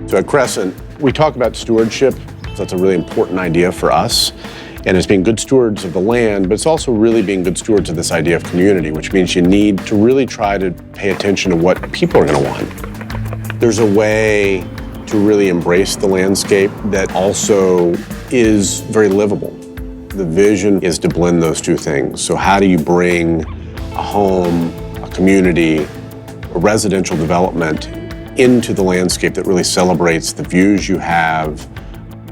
So at Crescent, we talk about stewardship. That's a really important idea for us. And it's being good stewards of the land, but it's also really being good stewards of this idea of community, which means you need to really try to pay attention to what people are going to want. There's a way to really embrace the landscape that also is very livable. The vision is to blend those two things. So how do you bring a home, a community, a residential development into the landscape that really celebrates the views you have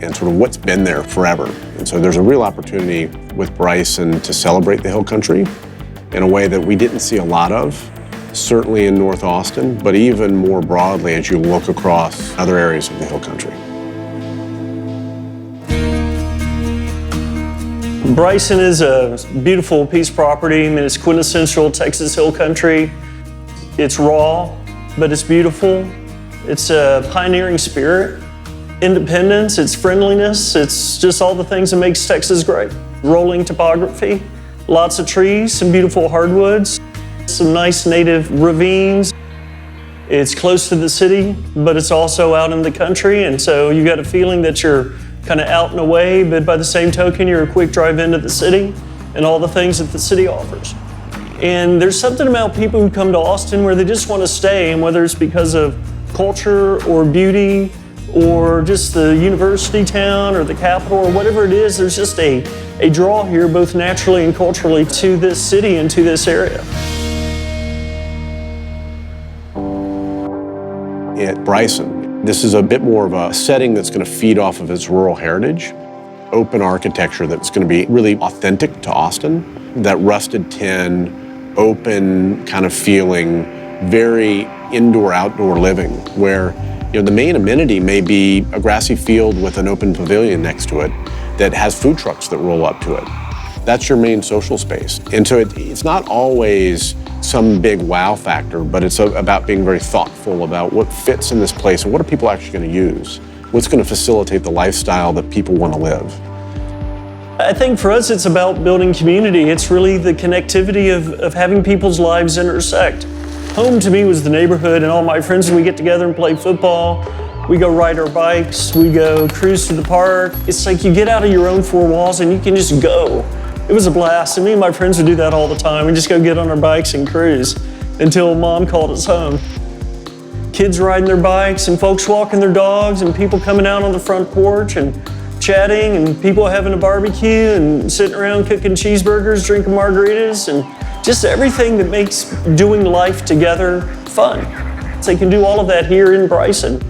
and sort of what's been there forever. And so there's a real opportunity with Bryson to celebrate the Hill Country in a way that we didn't see a lot of, certainly in North Austin, but even more broadly as you look across other areas of the Hill Country. Bryson is a beautiful piece of property. I mean, it's quintessential Texas Hill Country. It's raw, but it's beautiful. It's a pioneering spirit. Independence, it's friendliness, it's just all the things that makes Texas great. Rolling topography, lots of trees, some beautiful hardwoods, some nice native ravines. It's close to the city, but it's also out in the country, and so you got a feeling that you're kind of out and away, but by the same token, you're a quick drive into the city and all the things that the city offers. And there's something about people who come to Austin where they just want to stay, and whether it's because of culture or beauty, or just the university town or the capital or whatever it is, there's just a draw here both naturally and culturally to this city and to this area. At Bryson, this is a bit more of a setting that's going to feed off of its rural heritage, open architecture that's going to be really authentic to Austin, that rusted tin, open kind of feeling, very indoor-outdoor living, where the main amenity may be a grassy field with an open pavilion next to it that has food trucks that roll up to it. That's your main social space. And so it's not always some big wow factor, but it's about being very thoughtful about what fits in this place and what are people actually going to use? What's going to facilitate the lifestyle that people want to live? I think for us, it's about building community. It's really the connectivity of having people's lives intersect. Home to me was the neighborhood and all my friends, and we get together and play football. We go ride our bikes, we go cruise to the park. It's like you get out of your own four walls and you can just go. It was a blast, and me and my friends would do that all the time. We'd just go get on our bikes and cruise until Mom called us home. Kids riding their bikes and folks walking their dogs and people coming out on the front porch and chatting and people having a barbecue and sitting around cooking cheeseburgers, drinking margaritas, and just everything that makes doing life together fun. So you can do all of that here in Bryson.